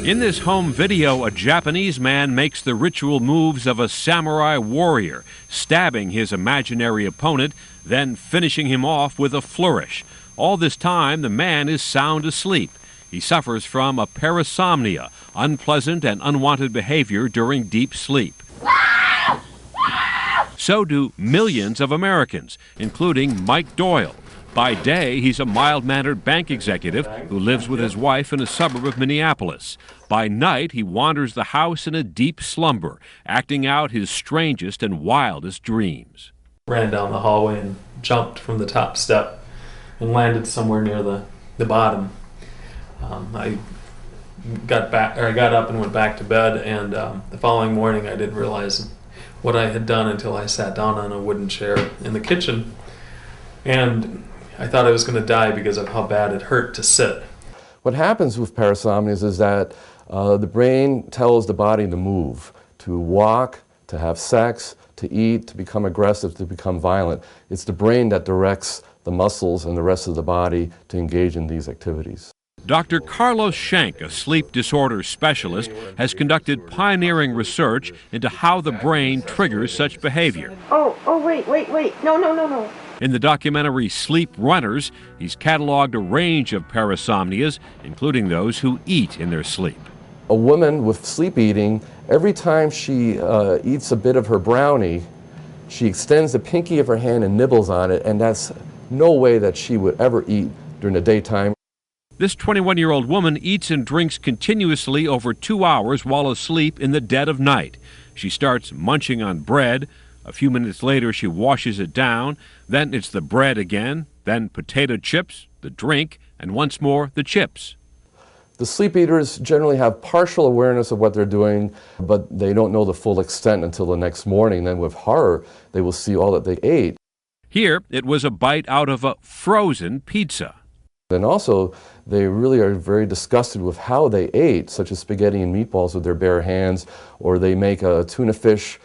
In this home video, a Japanese man makes the ritual moves of a samurai warrior, stabbing his imaginary opponent, then finishing him off with a flourish. All this time, the man is sound asleep. He suffers from a parasomnia, unpleasant and unwanted behavior during deep sleep. So do millions of Americans, including Mike Doyle. By day, he's a mild-mannered bank executive who lives with his wife in a suburb of Minneapolis. By night, he wanders the house in a deep slumber, acting out his strangest and wildest dreams. Ran down the hallway and jumped from the top step and landed somewhere near the bottom. I got up and went back to bed, and the following morning I didn't realize what I had done until I sat down on a wooden chair in the kitchen, and I thought I was going to die because of how bad it hurt to sit. What happens with parasomnias is that the brain tells the body to move, to walk, to have sex, to eat, to become aggressive, to become violent. It's the brain that directs the muscles and the rest of the body to engage in these activities. Dr. Carlos Schenk, a sleep disorder specialist, has conducted pioneering research into how the brain triggers such behavior. Wait. No. In the documentary Sleep Runners, he's cataloged a range of parasomnias, including those who eat in their sleep. A woman with sleep eating, every time she eats a bit of her brownie, she extends the pinky of her hand and nibbles on it, and that's no way that she would ever eat during the daytime. This 21-year-old woman eats and drinks continuously over 2 hours while asleep in the dead of night. She starts munching on bread. A few minutes later, she washes it down. Then it's the bread again, then potato chips, the drink, and once more the chips. The sleep eaters generally have partial awareness of what they're doing, but they don't know the full extent until the next morning. Then with horror, they will see all that they ate. Here, it was a bite out of a frozen pizza. And also, they really are very disgusted with how they ate, such as spaghetti and meatballs with their bare hands, or they make a tuna fish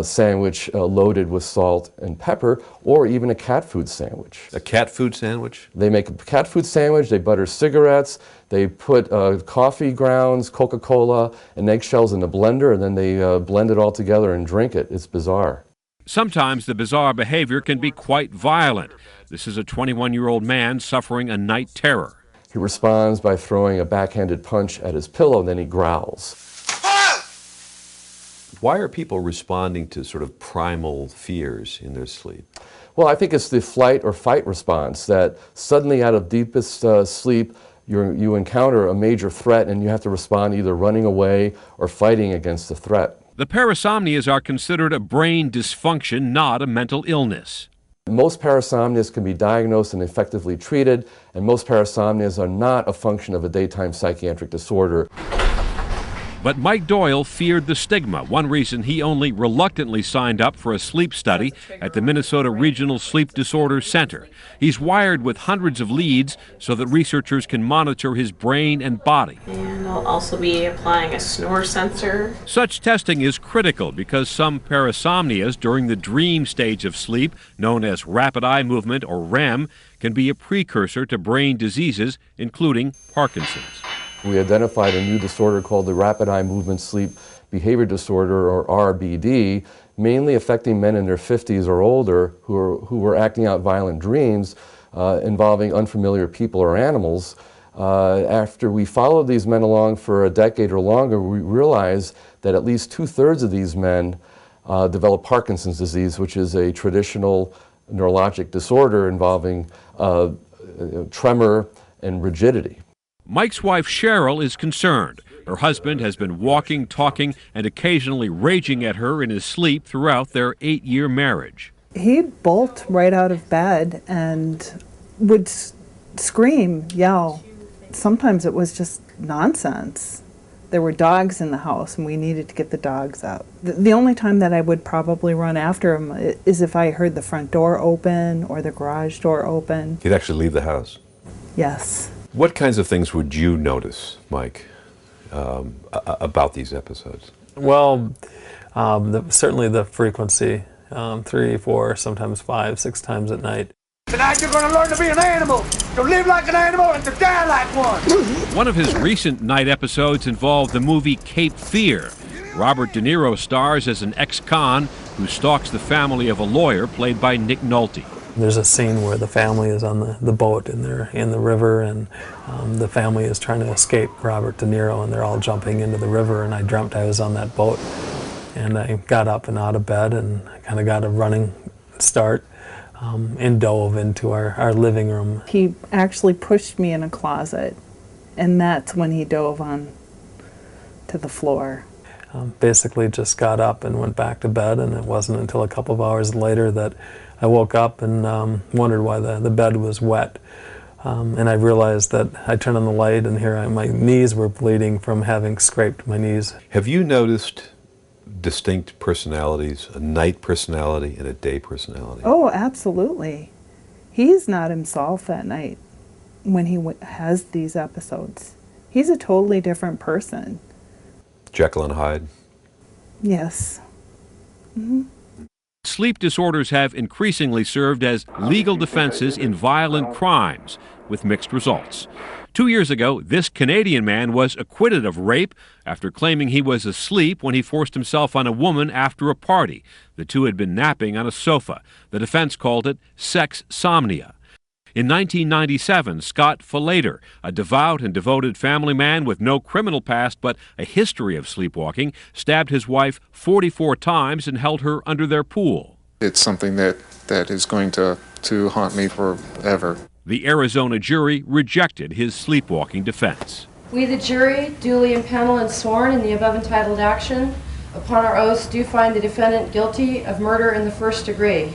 sandwich loaded with salt and pepper, or even a cat food sandwich. A cat food sandwich? They make a cat food sandwich, they butter cigarettes, they put coffee grounds, Coca-Cola, and eggshells in a blender, and then they blend it all together and drink it. It's bizarre. Sometimes the bizarre behavior can be quite violent. This is a 21-year-old man suffering a night terror. He responds by throwing a backhanded punch at his pillow, and then he growls. Why are people responding to sort of primal fears in their sleep? Well, I think it's the flight or fight response, that suddenly out of deepest sleep, you encounter a major threat and you have to respond either running away or fighting against the threat. The parasomnias are considered a brain dysfunction, not a mental illness. Most parasomnias can be diagnosed and effectively treated, and most parasomnias are not a function of a daytime psychiatric disorder. But Mike Doyle feared the stigma, one reason he only reluctantly signed up for a sleep study at the Minnesota Regional Sleep Disorder Center. He's wired with hundreds of leads so that researchers can monitor his brain and body. And I'll also be applying a snore sensor. Such testing is critical because some parasomnias during the dream stage of sleep, known as rapid eye movement or REM, can be a precursor to brain diseases, including Parkinson's. We identified a new disorder called the Rapid Eye Movement Sleep Behavior Disorder, or RBD, mainly affecting men in their 50s or older who were acting out violent dreams involving unfamiliar people or animals. After we followed these men along for a decade or longer, we realized that at least 2/3 of these men develop Parkinson's disease, which is a traditional neurologic disorder involving tremor and rigidity. Mike's wife, Cheryl, is concerned. Her husband has been walking, talking, and occasionally raging at her in his sleep throughout their 8-year marriage. He'd bolt right out of bed and would scream, yell. Sometimes it was just nonsense. There were dogs in the house and we needed to get the dogs out. The only time that I would probably run after him is if I heard the front door open or the garage door open. He'd actually leave the house? Yes. What kinds of things would you notice, Mike, about these episodes? Well, certainly the frequency, 3, 4, sometimes 5, 6 times at night. Tonight you're going to learn to be an animal, to live like an animal and to die like one. One of his recent night episodes involved the movie Cape Fear. Robert De Niro stars as an ex-con who stalks the family of a lawyer played by Nick Nolte. There's a scene where the family is on the boat and they're in the river, and the family is trying to escape Robert De Niro, and they're all jumping into the river, and I dreamt I was on that boat. And I got up and out of bed and I kind of got a running start and dove into our living room. He actually pushed me in a closet, and that's when he dove on to the floor. Basically just got up and went back to bed, and it wasn't until a couple of hours later that I woke up and wondered why the bed was wet. And I realized that I turned on the light, and here my knees were bleeding from having scraped my knees. Have you noticed distinct personalities, a night personality and a day personality? Oh, absolutely. He's not himself at night when he has these episodes. He's a totally different person. Jekyll and Hyde? Yes. Mm-hmm. Sleep disorders have increasingly served as legal defenses in violent crimes, with mixed results. 2 years ago, this Canadian man was acquitted of rape after claiming he was asleep when he forced himself on a woman after a party. The two had been napping on a sofa. The defense called it sex-somnia. In 1997, Scott Falater, a devout and devoted family man with no criminal past but a history of sleepwalking, stabbed his wife 44 times and held her under their pool. It's something that is going to haunt me forever. The Arizona jury rejected his sleepwalking defense. We, the jury, duly impaneled and sworn in the above entitled action, upon our oaths do find the defendant guilty of murder in the first degree.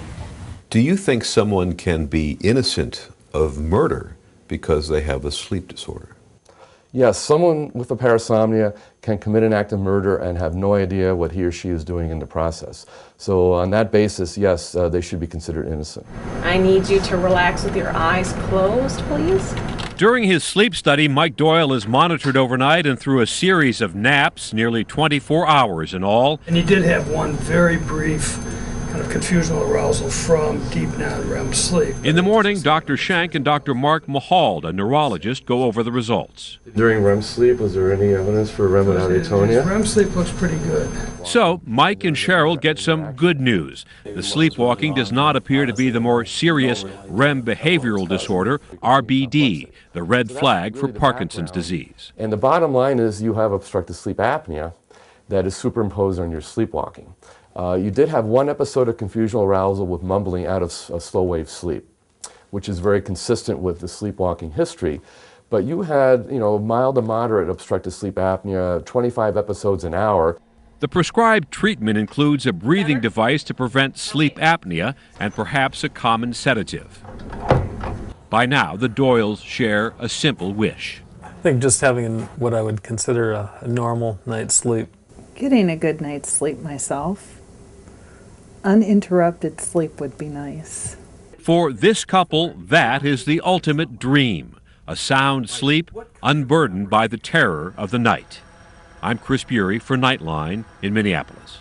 Do you think someone can be innocent of murder because they have a sleep disorder? Yes, someone with a parasomnia can commit an act of murder and have no idea what he or she is doing in the process. So on that basis, yes, they should be considered innocent. I need you to relax with your eyes closed, please. During his sleep study, Mike Doyle is monitored overnight and through a series of naps, nearly 24 hours in all. And he did have one very brief kind of confusional arousal from deep non-REM sleep. In the morning, Dr. Schenk and Dr. Mark Mahald, a neurologist, go over the results. During REM sleep, was there any evidence for REM without atonia? REM sleep looks pretty good. So, Mike and Cheryl get some good news. The sleepwalking does not appear to be the more serious REM behavioral disorder, RBD, the red flag for Parkinson's disease. And the bottom line is you have obstructive sleep apnea that is superimposed on your sleepwalking. You did have one episode of confusional arousal with mumbling out of slow-wave sleep, which is very consistent with the sleepwalking history. But you had, mild to moderate obstructive sleep apnea, 25 episodes an hour. The prescribed treatment includes a breathing device to prevent sleep apnea and perhaps a common sedative. By now, the Doyles share a simple wish. I think just having what I would consider a normal night's sleep. Getting a good night's sleep myself. Uninterrupted sleep would be nice. For this couple, that is the ultimate dream. A sound sleep, unburdened by the terror of the night. I'm Chris Bury for Nightline in Minneapolis.